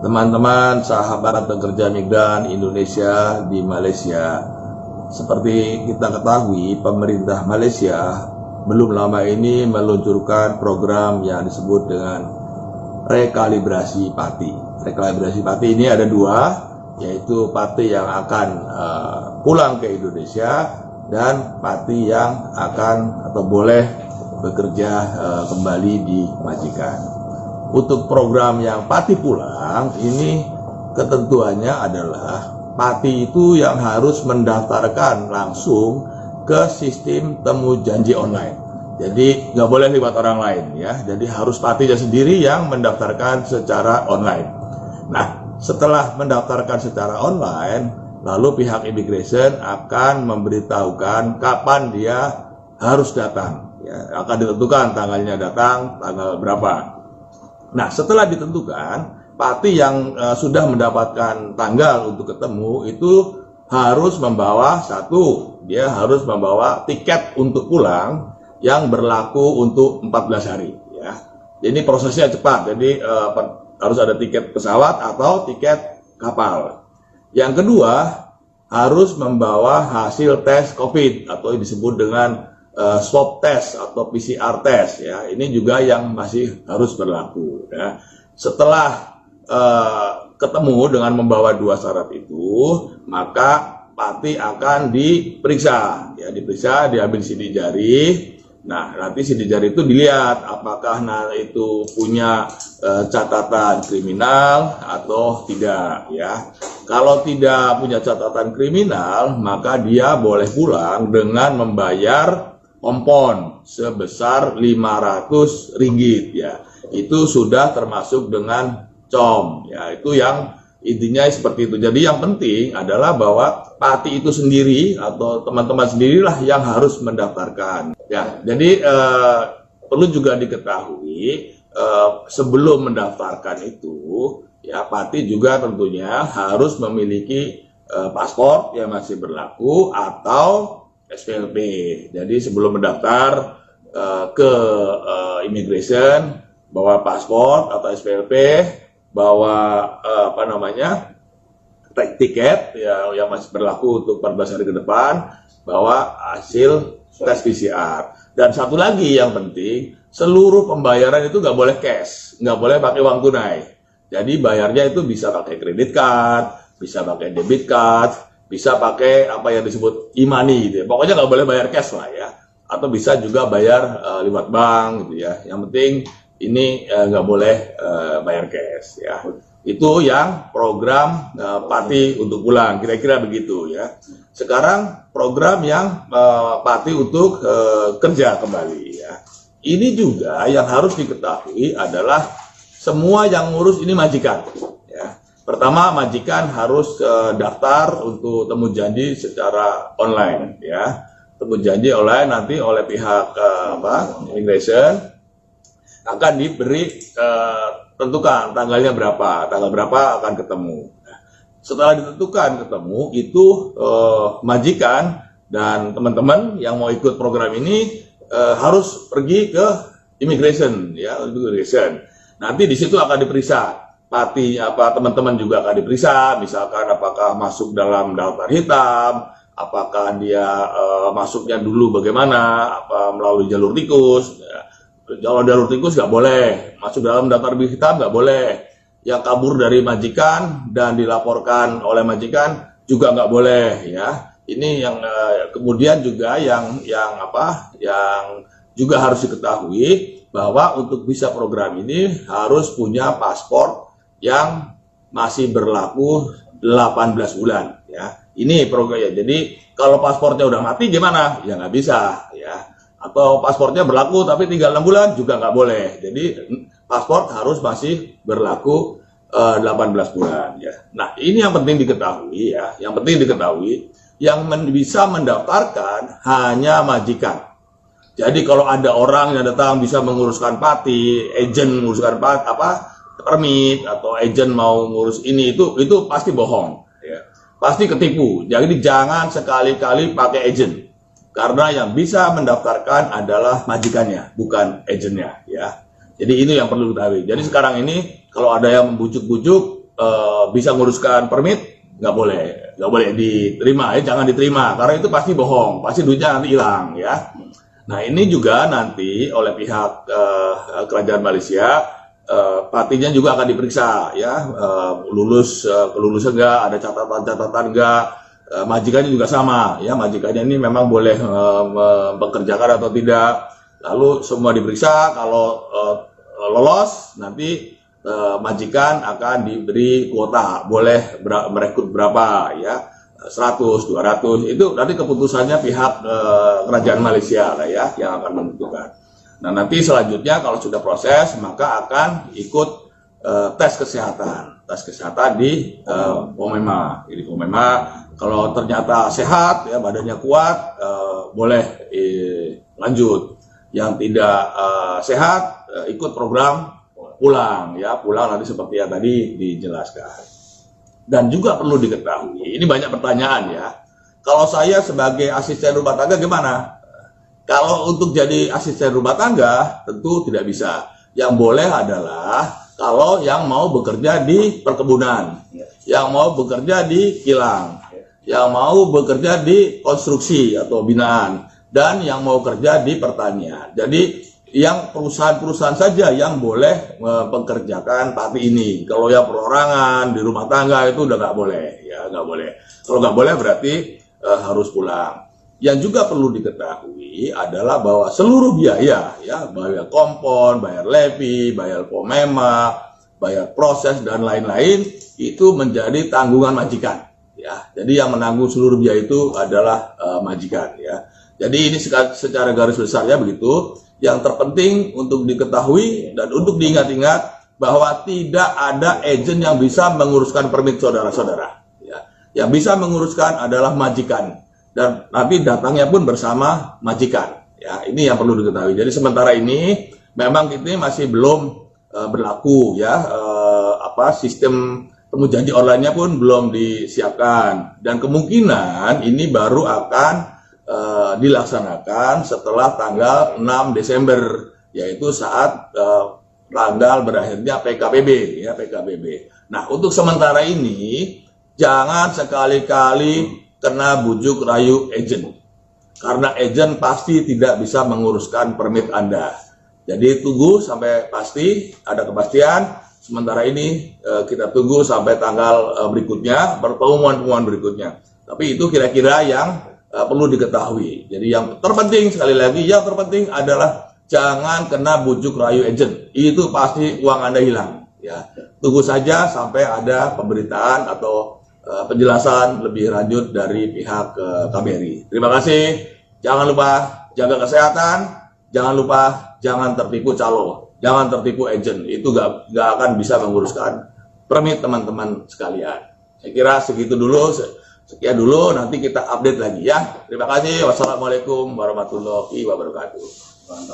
Teman-teman sahabat pekerja migran Indonesia di Malaysia, seperti kita ketahui, pemerintah Malaysia belum lama ini meluncurkan program yang disebut dengan rekalibrasi pati. Rekalibrasi pati ini ada dua, yaitu pati yang akan pulang ke Indonesia dan pati yang akan atau boleh bekerja kembali di majikan. Untuk program yang pati pulang ini ketentuannya adalah pati itu yang harus mendaftarkan langsung ke sistem temu janji online. Jadi nggak boleh lewat orang lain ya. Jadi harus patinya sendiri yang mendaftarkan secara online. Nah, setelah mendaftarkan secara online, lalu pihak imigrasi akan memberitahukan kapan dia harus datang. Ya, akan ditentukan tanggalnya datang, tanggal berapa. Nah, setelah ditentukan, pati yang sudah mendapatkan tanggal untuk ketemu itu harus membawa dia harus membawa tiket untuk pulang yang berlaku untuk 14 hari. Ya. Jadi prosesnya cepat, jadi harus ada tiket pesawat atau tiket kapal. Yang kedua, harus membawa hasil tes COVID atau disebut dengan swab test atau PCR test ya. Ini juga yang masih harus berlaku ya. Setelah ketemu dengan membawa dua syarat itu, maka pati akan diperiksa ya, diambil sidik jari. Nah, nanti sidik jari itu dilihat apakah itu punya catatan kriminal atau tidak ya. Kalau tidak punya catatan kriminal, maka dia boleh pulang dengan membayar kompon sebesar 500 ringgit ya. Itu sudah termasuk dengan com ya. Itu yang intinya seperti itu. Jadi yang penting adalah bahwa pati itu sendiri atau teman-teman sendirilah yang harus mendaftarkan ya. Jadi perlu juga diketahui sebelum mendaftarkan itu ya, pati juga tentunya harus memiliki paspor yang masih berlaku atau SPLP. Jadi sebelum mendaftar ke immigration, bawa paspor atau SPLP, bawa tiket ya, yang masih berlaku untuk 14 hari ke depan, bawa hasil tes PCR. Dan satu lagi yang penting, seluruh pembayaran itu nggak boleh cash, nggak boleh pakai uang tunai. Jadi bayarnya itu bisa pakai kredit card, bisa pakai debit card, bisa pakai apa yang disebut e-money gitu ya. Pokoknya nggak boleh bayar cash lah ya. Atau bisa juga bayar lewat bank gitu ya. Yang penting ini nggak boleh bayar cash ya. Itu yang program pati untuk pulang, kira-kira begitu ya. Sekarang program yang pati untuk kerja kembali ya. Ini juga yang harus diketahui adalah semua yang ngurus ini majikan. Pertama, majikan harus daftar untuk temu janji secara online ya. Temu janji online nanti oleh pihak immigration akan diberi tentukan tanggalnya berapa, tanggal berapa akan ketemu. Setelah ditentukan ketemu itu majikan dan teman-teman yang mau ikut program ini harus pergi ke immigration ya, immigration. Nanti di situ akan diperiksa pati teman-teman juga akan diperiksa, misalkan apakah masuk dalam daftar hitam, apakah dia masuknya dulu bagaimana, apa melalui jalur tikus. Ya. Kalau jalur tikus nggak boleh, masuk dalam daftar hitam nggak boleh. Yang kabur dari majikan dan dilaporkan oleh majikan juga nggak boleh ya. Ini yang kemudian juga yang juga harus diketahui bahwa untuk bisa program ini harus punya paspor yang masih berlaku 18 bulan ya. Ini program ya. Jadi kalau paspornya udah mati gimana? Ya nggak bisa ya. Atau paspornya berlaku tapi tinggal 6 bulan juga nggak boleh. Jadi paspor harus masih berlaku 18 bulan ya. Nah, ini yang penting diketahui ya. Yang penting diketahui yang bisa mendaftarkan hanya majikan. Jadi kalau ada orang yang datang bisa menguruskan pati, agen menguruskan permit atau agent mau ngurus ini itu pasti bohong ya. Pasti ketipu. Jadi jangan sekali-kali pakai agent. Karena yang bisa mendaftarkan adalah majikannya, bukan agentnya ya. Jadi ini yang perlu diketahui. Jadi sekarang ini kalau ada yang membujuk-bujuk bisa nguruskan permit, nggak boleh diterima, jangan diterima, karena itu pasti bohong, pasti duitnya nanti hilang ya. Nah ini juga nanti oleh pihak kerajaan Malaysia, partinya juga akan diperiksa ya, kelulusan enggak, ada catatan-catatan enggak, majikannya juga sama ya, majikannya ini memang boleh bekerjakan atau tidak, lalu semua diperiksa, kalau lolos nanti majikan akan diberi kuota, boleh merekrut berapa ya, 100, 200, itu nanti keputusannya pihak kerajaan Malaysia lah ya yang akan menentukan. Nah nanti selanjutnya kalau sudah proses maka akan ikut tes kesehatan di Pomema. Jadi Pomema kalau ternyata sehat ya, badannya kuat, boleh lanjut. Yang tidak sehat ikut program pulang nanti seperti yang tadi dijelaskan. Dan juga perlu diketahui, ini banyak pertanyaan ya, kalau saya sebagai asisten rumah tangga gimana? Kalau untuk jadi asisten rumah tangga tentu tidak bisa. Yang boleh adalah kalau yang mau bekerja di perkebunan, yang mau bekerja di kilang, yang mau bekerja di konstruksi atau binaan, dan yang mau kerja di pertanian. Jadi yang perusahaan-perusahaan saja yang boleh mempekerjakan parti ini. Kalau yang perorangan di rumah tangga itu udah nggak boleh, ya nggak boleh. Kalau nggak boleh berarti harus pulang. Yang juga perlu diketahui adalah bahwa seluruh biaya, ya bayar kompon, bayar levy, bayar Pomema, bayar proses dan lain-lain itu menjadi tanggungan majikan. Ya, jadi yang menanggung seluruh biaya itu adalah majikan. Ya, jadi ini secara garis besarnya begitu. Yang terpenting untuk diketahui dan untuk diingat-ingat bahwa tidak ada agen yang bisa menguruskan permit saudara-saudara. Ya. Yang bisa menguruskan adalah majikan, dan nanti datangnya pun bersama majikan. Ya, ini yang perlu diketahui. Jadi sementara ini memang ini masih belum berlaku ya, sistem temu janji online-nya pun belum disiapkan, dan kemungkinan ini baru akan dilaksanakan setelah tanggal 6 Desember, yaitu saat tanggal berakhirnya PKPB ya, PKPB. Nah, untuk sementara ini jangan sekali-kali kena bujuk rayu agent, karena agent pasti tidak bisa menguruskan permit Anda. Jadi tunggu sampai pasti ada kepastian. Sementara ini kita tunggu sampai tanggal berikutnya, pertemuan berikutnya. Tapi itu kira-kira yang perlu diketahui. Jadi yang terpenting, sekali lagi, yang terpenting adalah jangan kena bujuk rayu agent. Itu pasti uang Anda hilang. Ya, tunggu saja sampai ada pemberitaan atau penjelasan lebih lanjut dari pihak KBRI. Terima kasih. Jangan lupa jaga kesehatan. Jangan lupa jangan tertipu calo, jangan tertipu agent. Itu gak akan bisa menguruskan permit teman-teman sekalian. Saya kira segitu dulu. Sekian dulu, nanti kita update lagi ya. Terima kasih. Wassalamualaikum warahmatullahi wabarakatuh.